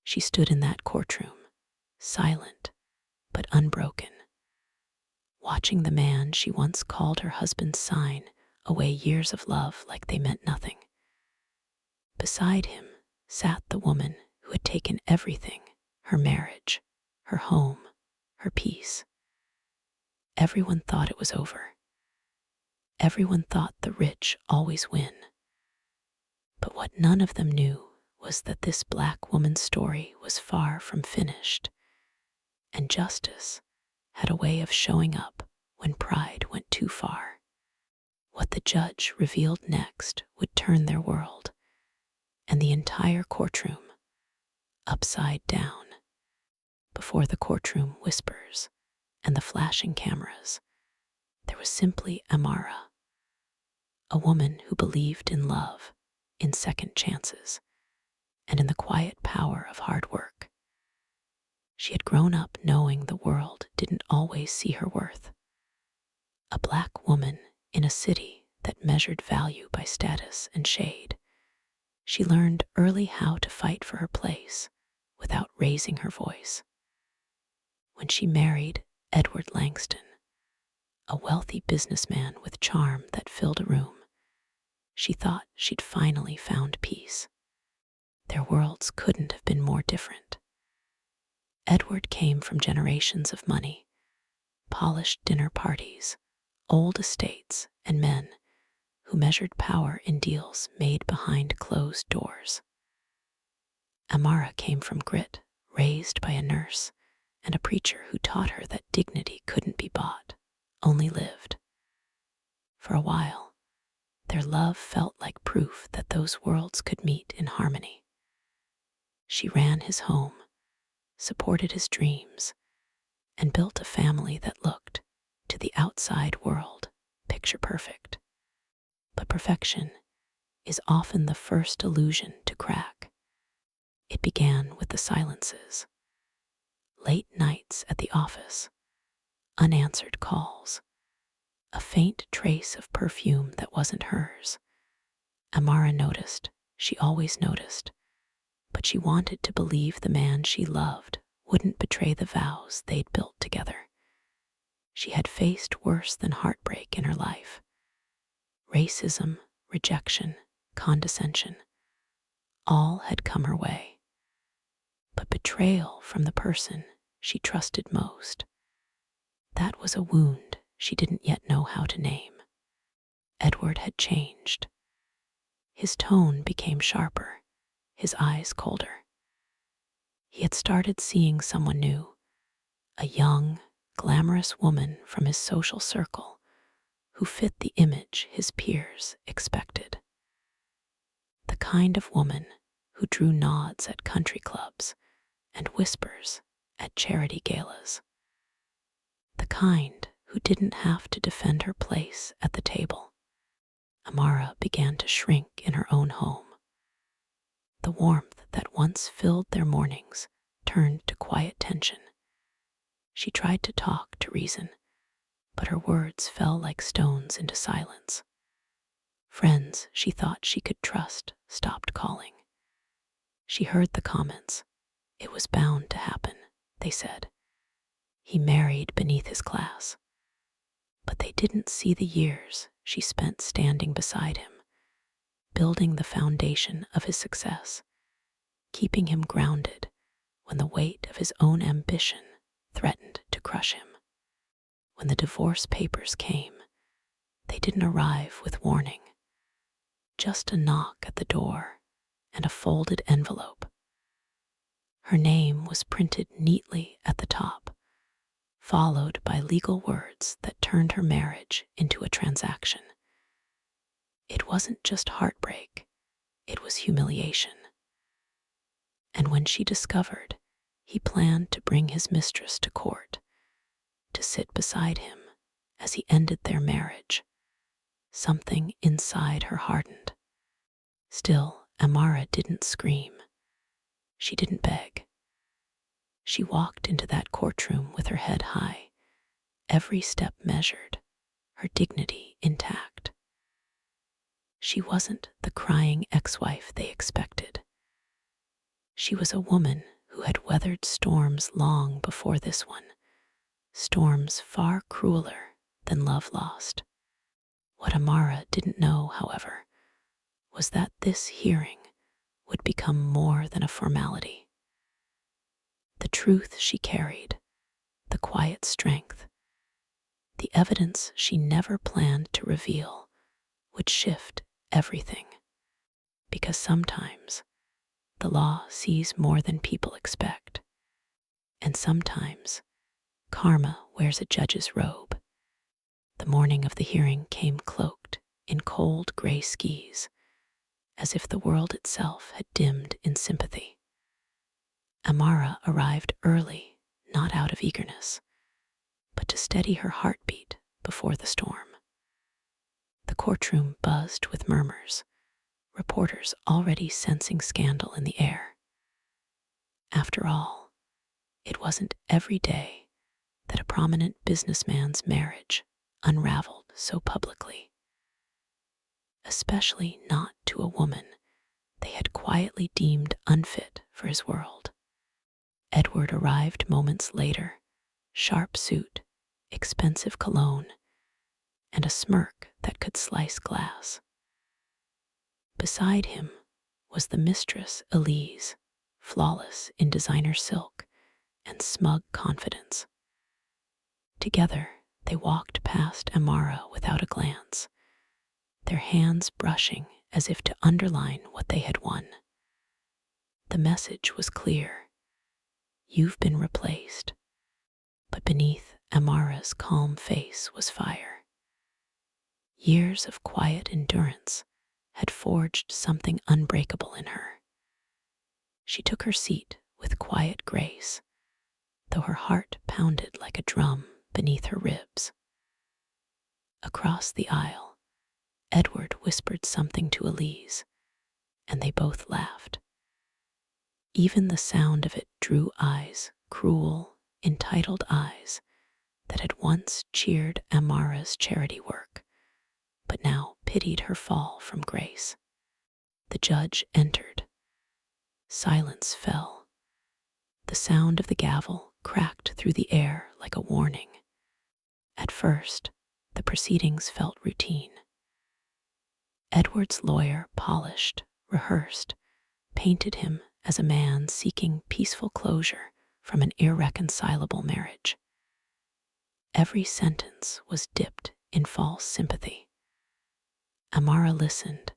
she stood in that courtroom, silent but unbroken, watching the man she once called her husband's sign away years of love like they meant nothing. Beside him sat the woman who had taken everything, her marriage, her home, her peace. Everyone thought it was over. Everyone thought the rich always win. But what none of them knew was that this black woman's story was far from finished, and justice had a way of showing up when pride went too far. What the judge revealed next would turn their world, and the entire courtroom, upside down. Before the courtroom whispers and the flashing cameras, there was simply Amara, a woman who believed in love, in second chances, and in the quiet power of hard work. She had grown up knowing the world didn't always see her worth. A black woman in a city that measured value by status and shade, she learned early how to fight for her place without raising her voice. When she married Edward Langston, a wealthy businessman with charm that filled a room, she thought she'd finally found peace. Their worlds couldn't have been more different. Edward came from generations of money, polished dinner parties, old estates, and men who measured power in deals made behind closed doors. Amara came from grit, raised by a nurse and a preacher who taught her that dignity couldn't be bought, only lived. For a while, their love felt like proof that those worlds could meet in harmony. She ran his home, supported his dreams, and built a family that looked, to the outside world, picture perfect. But perfection is often the first illusion to crack. It began with the silences. Late nights at the office, unanswered calls, a faint trace of perfume that wasn't hers. Amara noticed, she always noticed, but she wanted to believe the man she loved wouldn't betray the vows they'd built together. She had faced worse than heartbreak in her life. Racism, rejection, condescension, all had come her way. But betrayal from the person she trusted most, that was a wound she didn't yet know how to name. Edward had changed. His tone became sharper, his eyes colder. He had started seeing someone new, a young, glamorous woman from his social circle who fit the image his peers expected. The kind of woman who drew nods at country clubs and whispers at charity galas. The kind who didn't have to defend her place at the table. Amara began to shrink in her own home. The warmth that once filled their mornings turned to quiet tension. She tried to talk, to reason, but her words fell like stones into silence. Friends she thought she could trust stopped calling. She heard the comments. It was bound to happen, they said. He married beneath his class. But they didn't see the years she spent standing beside him, building the foundation of his success, keeping him grounded when the weight of his own ambition threatened to crush him. When the divorce papers came, they didn't arrive with warning. Just a knock at the door and a folded envelope. Her name was printed neatly at the top, followed by legal words that turned her marriage into a transaction. It wasn't just heartbreak, it was humiliation. And when she discovered he planned to bring his mistress to court, to sit beside him as he ended their marriage, something inside her hardened. Still, Amara didn't scream. She didn't beg. She walked into that courtroom with her head high, every step measured, her dignity intact. She wasn't the crying ex-wife they expected. She was a woman who had weathered storms long before this one, storms far crueler than love lost. What Amara didn't know, however, was that this hearing would become more than a formality. The truth she carried, the quiet strength, the evidence she never planned to reveal, would shift everything. Because sometimes the law sees more than people expect, and sometimes karma wears a judge's robe. The morning of the hearing came cloaked in cold gray skis, as if the world itself had dimmed in sympathy. Amara arrived early, not out of eagerness, but to steady her heartbeat before the storm. The courtroom buzzed with murmurs, reporters already sensing scandal in the air. After all, it wasn't every day that a prominent businessman's marriage unraveled so publicly, especially not to a woman they had quietly deemed unfit for his world. Edward arrived moments later, sharp suit, expensive cologne, and a smirk that could slice glass. Beside him was the mistress, Elise, flawless in designer silk and smug confidence. Together, they walked past Amara without a glance, their hands brushing as if to underline what they had won. The message was clear: you've been replaced. But beneath Amara's calm face was fire. Years of quiet endurance had forged something unbreakable in her. She took her seat with quiet grace, though her heart pounded like a drum beneath her ribs. Across the aisle, Edward whispered something to Elise, and they both laughed. Even the sound of it drew eyes, cruel, entitled eyes, that had once cheered Amara's charity work, but now pitied her fall from grace. The judge entered. Silence fell. The sound of the gavel cracked through the air like a warning. At first, the proceedings felt routine. Edward's lawyer polished, rehearsed, painted him as a man seeking peaceful closure from an irreconcilable marriage. Every sentence was dipped in false sympathy. Amara listened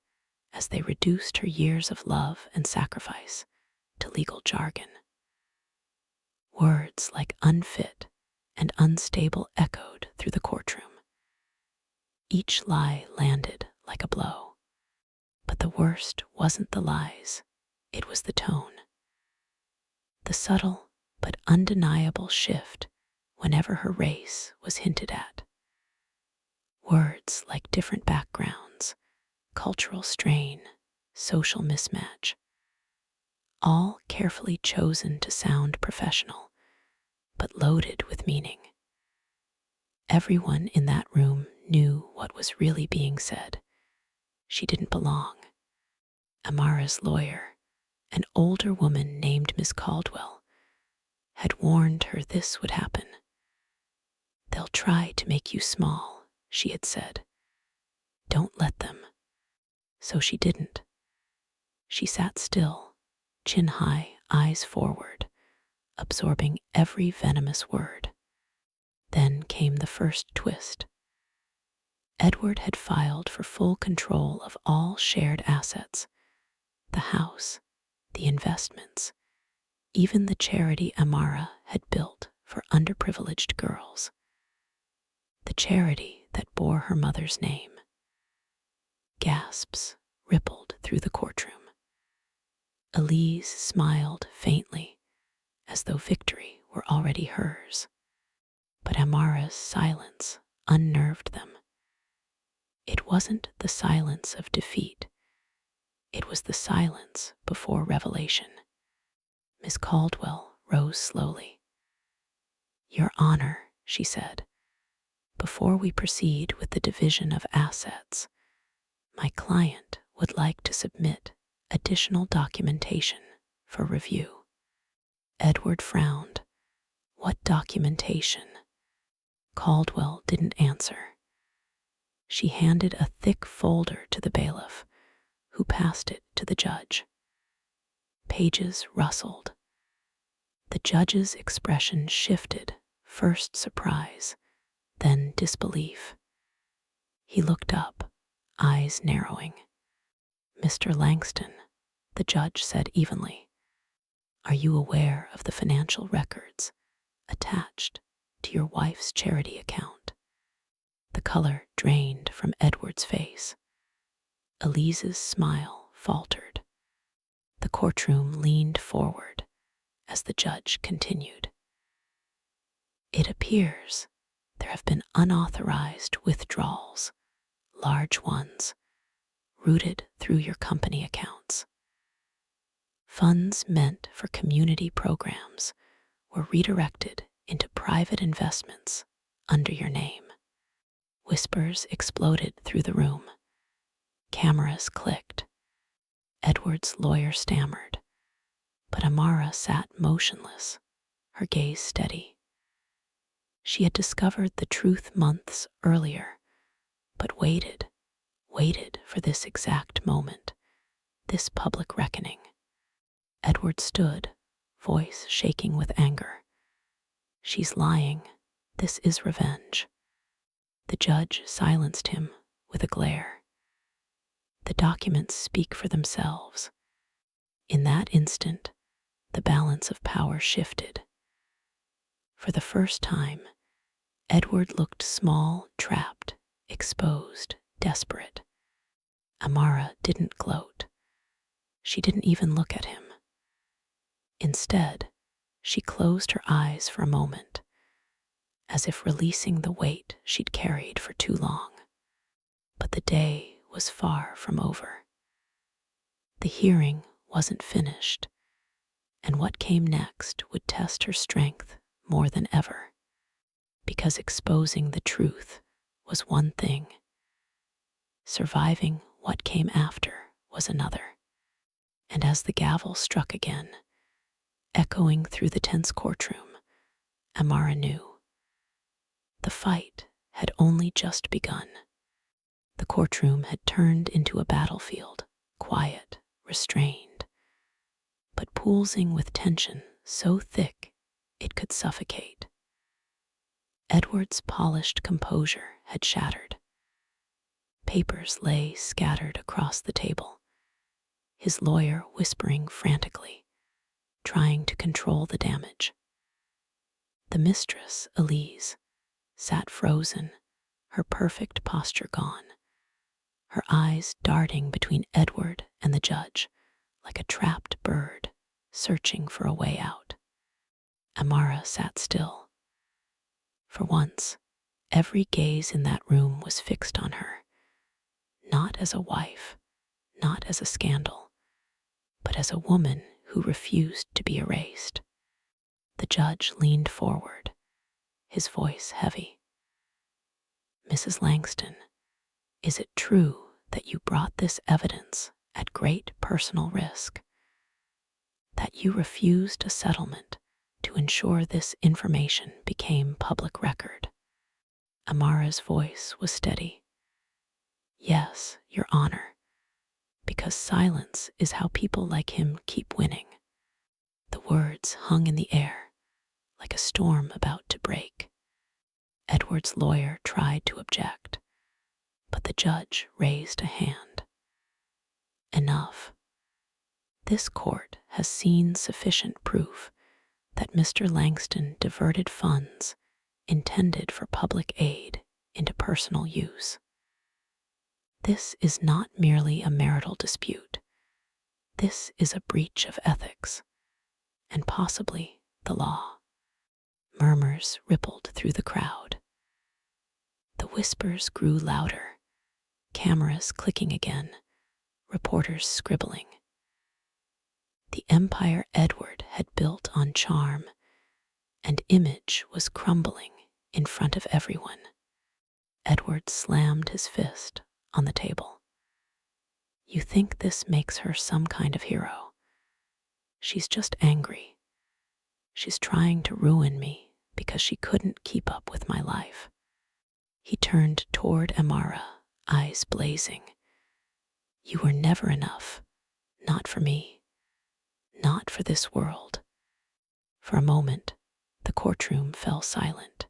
as they reduced her years of love and sacrifice to legal jargon. Words like unfit and unstable echoed through the courtroom. Each lie landed like a blow. But the worst wasn't the lies, it was the tone. The subtle but undeniable shift whenever her race was hinted at. Words like different backgrounds, cultural strain, social mismatch, all carefully chosen to sound professional, but loaded with meaning. Everyone in that room knew what was really being said. She didn't belong. Amara's lawyer, an older woman named Miss Caldwell, had warned her this would happen. They'll try to make you small, she had said. Don't let them. So she didn't. She sat still, chin high, eyes forward, absorbing every venomous word. Then came the first twist. Edward had filed for full control of all shared assets, the house, the investments, even the charity Amara had built for underprivileged girls. The charity that bore her mother's name. Gasps rippled through the courtroom. Elise smiled faintly, as though victory were already hers. But Amara's silence unnerved them. It wasn't the silence of defeat. It was the silence before revelation. Miss Caldwell rose slowly. Your Honor, she said, before we proceed with the division of assets, my client would like to submit additional documentation for review. Edward frowned. What documentation? Caldwell didn't answer. She handed a thick folder to the bailiff, who passed it to the judge. Pages rustled. The judge's expression shifted, first surprise, then disbelief. He looked up, eyes narrowing. "Mr. Langston," the judge said evenly, "are you aware of the financial records attached to your wife's charity account?" The color drained from Edward's face. Elise's smile faltered. The courtroom leaned forward as the judge continued. "It appears there have been unauthorized withdrawals, large ones, routed through your company accounts. Funds meant for community programs were redirected into private investments under your name." Whispers exploded through the room. Cameras clicked. Edward's lawyer stammered, but Amara sat motionless, her gaze steady. She had discovered the truth months earlier, but waited for this exact moment, this public reckoning. Edward stood, voice shaking with anger. "She's lying. This is revenge." The judge silenced him with a glare. "The documents speak for themselves." In that instant, the balance of power shifted. For the first time, Edward looked small, trapped, exposed, desperate. Amara didn't gloat. She didn't even look at him. Instead, she closed her eyes for a moment, as if releasing the weight she'd carried for too long. But the day was far from over. The hearing wasn't finished, and what came next would test her strength more than ever, because exposing the truth was one thing. Surviving what came after was another. And as the gavel struck again, echoing through the tense courtroom, Amara knew the fight had only just begun. The courtroom had turned into a battlefield, quiet, restrained, but pulsing with tension so thick it could suffocate. Edward's polished composure had shattered. Papers lay scattered across the table, his lawyer whispering frantically, trying to control the damage. The mistress, Elise, sat frozen, her perfect posture gone, her eyes darting between Edward and the judge like a trapped bird searching for a way out. Amara sat still. For once, every gaze in that room was fixed on her, not as a wife, not as a scandal, but as a woman who refused to be erased. The judge leaned forward, his voice heavy. "Mrs. Langston, is it true that you brought this evidence at great personal risk? That you refused a settlement to ensure this information became public record?" Amara's voice was steady. "Yes, Your Honor, because silence is how people like him keep winning." The words hung in the air, like a storm about to break. Edward's lawyer tried to object, but the judge raised a hand. "Enough. This court has seen sufficient proof that Mr. Langston diverted funds intended for public aid into personal use. This is not merely a marital dispute. This is a breach of ethics, and possibly the law." Murmurs rippled through the crowd. The whispers grew louder, cameras clicking again, reporters scribbling. The empire Edward had built on charm and image was crumbling in front of everyone. Edward slammed his fist on the table. "You think this makes her some kind of hero? She's just angry. She's trying to ruin me because she couldn't keep up with my life. He turned toward Amara, eyes blazing. You were never enough. Not for me. Not for this world. For a moment, the courtroom fell silent.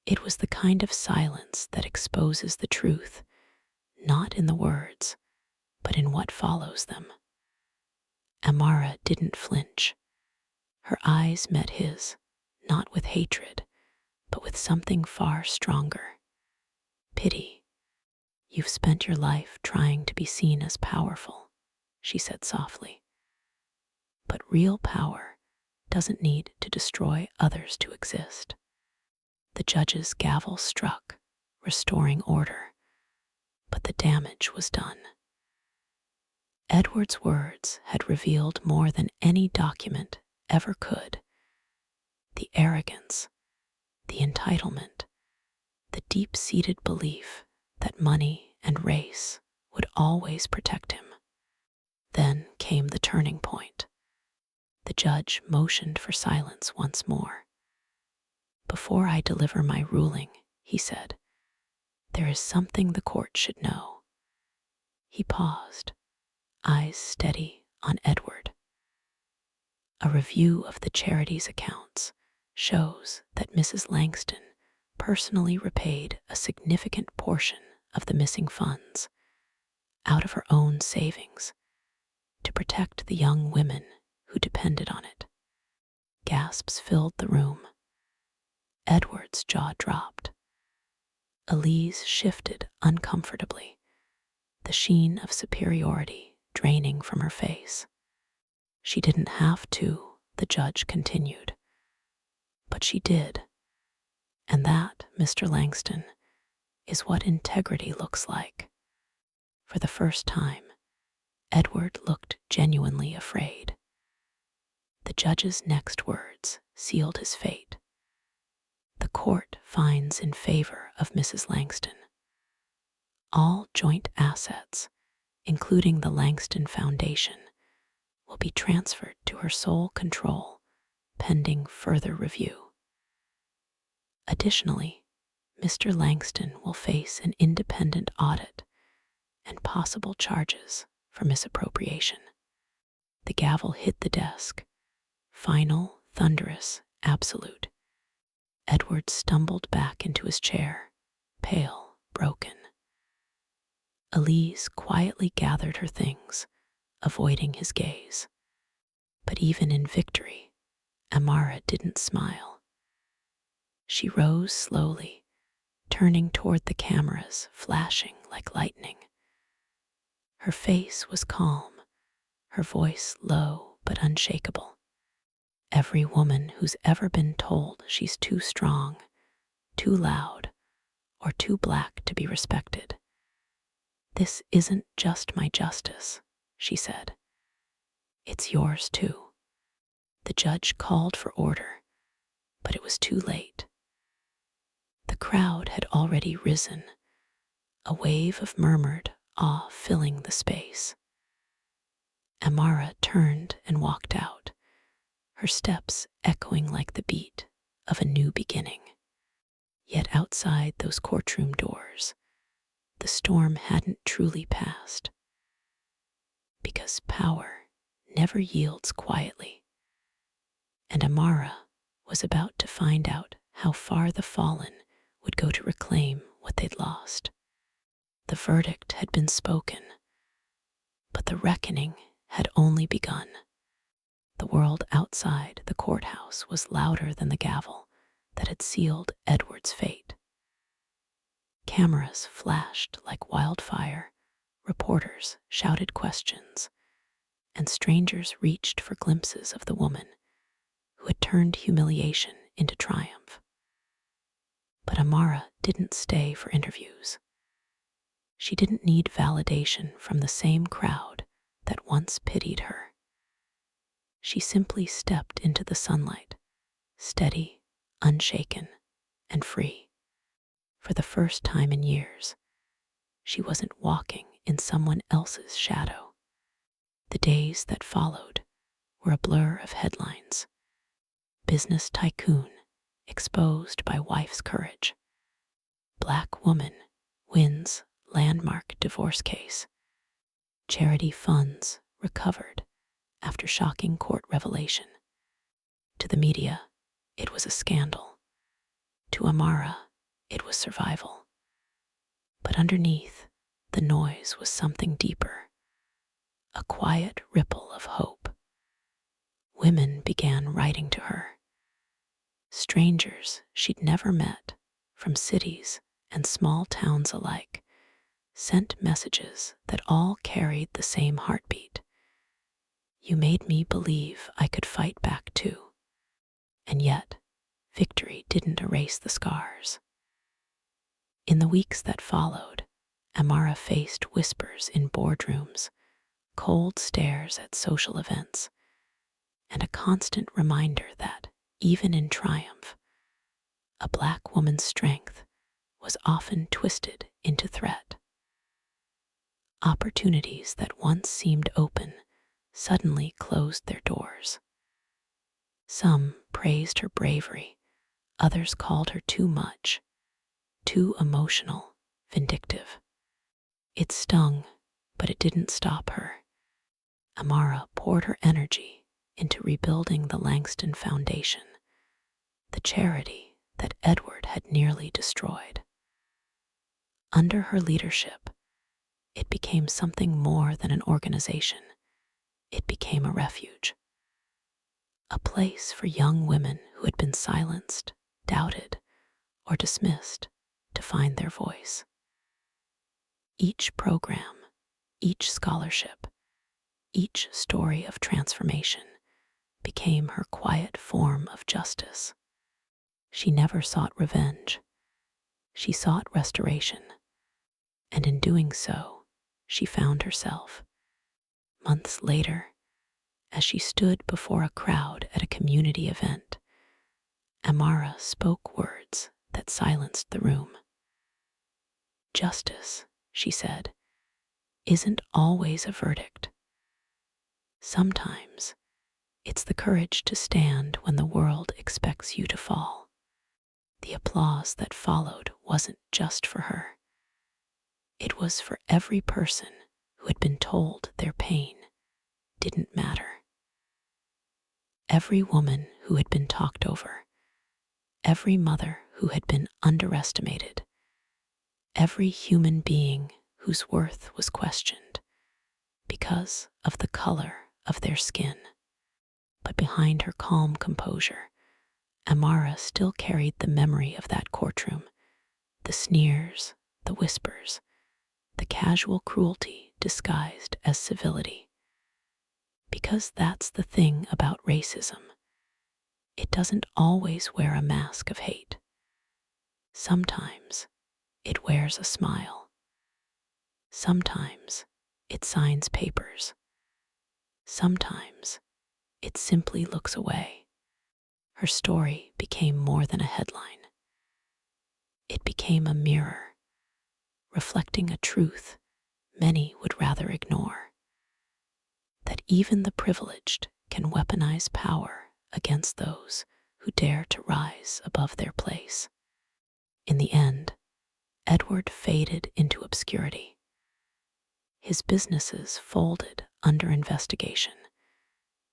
It was the kind of silence that exposes the truth, not in the words, but in what follows them. Amara didn't flinch. Her eyes met his, not with hatred, but with something far stronger. Pity. You've spent your life trying to be seen as powerful, she said softly. But real power doesn't need to destroy others to exist. The judge's gavel struck, restoring order, but the damage was done. Edward's words had revealed more than any document ever could. The arrogance, the entitlement, the deep-seated belief that money and race would always protect him. Then came the turning point. The judge motioned for silence once more. Before I deliver my ruling, he said, there is something the court should know. He paused, eyes steady on Edward. A review of the charity's accounts shows that Mrs. Langston personally repaid a significant portion of the missing funds out of her own savings to protect the young women who depended on it. Gasps filled the room. Edward's jaw dropped. Elise shifted uncomfortably, the sheen of superiority draining from her face. She didn't have to, the judge continued. But she did. And that, Mr. Langston, is what integrity looks like. For the first time, Edward looked genuinely afraid. The judge's next words sealed his fate. The court finds in favor of Mrs. Langston. All joint assets, including the Langston Foundation, will be transferred to her sole control, pending further review. Additionally, Mr. Langston will face an independent audit and possible charges for misappropriation. The gavel hit the desk. Final, thunderous, absolute. Edward stumbled back into his chair, pale, broken. Elise quietly gathered her things, avoiding his gaze. But even in victory, Amara didn't smile. She rose slowly, turning toward the cameras, flashing like lightning. Her face was calm, her voice low but unshakable. Every woman who's ever been told she's too strong, too loud, or too black to be respected. This isn't just my justice, she said. It's yours too. The judge called for order, but it was too late. The crowd had already risen, a wave of murmured awe filling the space. Amara turned and walked out, her steps echoing like the beat of a new beginning. Yet outside those courtroom doors, the storm hadn't truly passed. Because power never yields quietly. And Amara was about to find out how far the fallen would go to reclaim what they'd lost. The verdict had been spoken, but the reckoning had only begun. The world outside the courthouse was louder than the gavel that had sealed Edward's fate. Cameras flashed like wildfire, reporters shouted questions, and strangers reached for glimpses of the woman who had turned humiliation into triumph. But Amara didn't stay for interviews. She didn't need validation from the same crowd that once pitied her. She simply stepped into the sunlight, steady, unshaken, and free. For the first time in years, she wasn't walking in someone else's shadow. The days that followed were a blur of headlines, business tycoon exposed by wife's courage. Black woman wins landmark divorce case. Charity funds recovered after shocking court revelation. To the media, it was a scandal. To Amara, it was survival. But underneath, the noise was something deeper, a quiet ripple of hope. Women began writing to her. Strangers she'd never met, from cities and small towns alike, sent messages that all carried the same heartbeat. You made me believe I could fight back too. And yet, victory didn't erase the scars. In the weeks that followed, Amara faced whispers in boardrooms, cold stares at social events, and a constant reminder that, even in triumph, a black woman's strength was often twisted into threat. Opportunities that once seemed open suddenly closed their doors. Some praised her bravery, others called her too much, too emotional, vindictive. It stung, but it didn't stop her. Amara poured her energy into rebuilding the Langston Foundation, the charity that Edward had nearly destroyed. Under her leadership, it became something more than an organization. It became a refuge, a place for young women who had been silenced, doubted, or dismissed to find their voice. Each program, each scholarship, each story of transformation became her quiet form of justice. She never sought revenge. She sought restoration. And in doing so, she found herself. Months later, as she stood before a crowd at a community event, Amara spoke words that silenced the room. Justice, she said, isn't always a verdict. Sometimes it's the courage to stand when the world expects you to fall. The applause that followed wasn't just for her. It was for every person who had been told their pain didn't matter. Every woman who had been talked over, every mother who had been underestimated, every human being whose worth was questioned because of the color of their skin. But behind her calm composure, Amara still carried the memory of that courtroom, the sneers, the whispers, the casual cruelty disguised as civility. Because that's the thing about racism. It doesn't always wear a mask of hate. Sometimes it wears a smile. Sometimes it signs papers. Sometimes it simply looks away. Her story became more than a headline. It became a mirror, reflecting a truth many would rather ignore. That even the privileged can weaponize power against those who dare to rise above their place. In the end, Edward faded into obscurity. His businesses folded under investigation,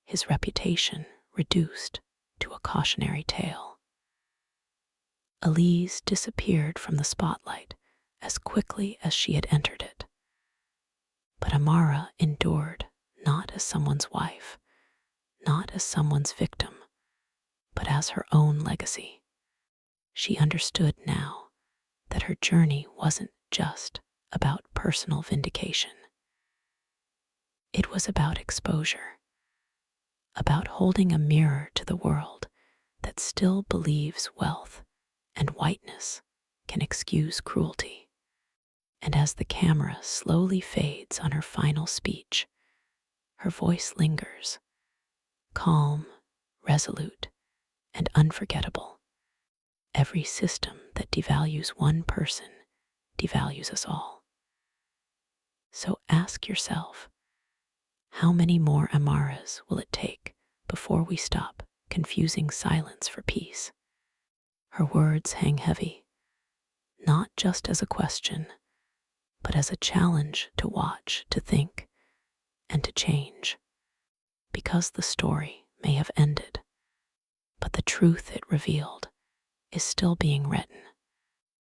his reputation reduced to a cautionary tale. Elise disappeared from the spotlight as quickly as she had entered it. But Amara endured not as someone's wife, not as someone's victim, but as her own legacy. She understood now that her journey wasn't just about personal vindication. It was about exposure, about holding a mirror to the world that still believes wealth and whiteness can excuse cruelty. And as the camera slowly fades on her final speech, her voice lingers, calm, resolute, and unforgettable. Every system that devalues one person devalues us all. So ask yourself, how many more Amaras will it take before we stop confusing silence for peace. Her words hang heavy, not just as a question, but as a challenge to watch, to think, and to change. Because the story may have ended, but the truth it revealed is still being written.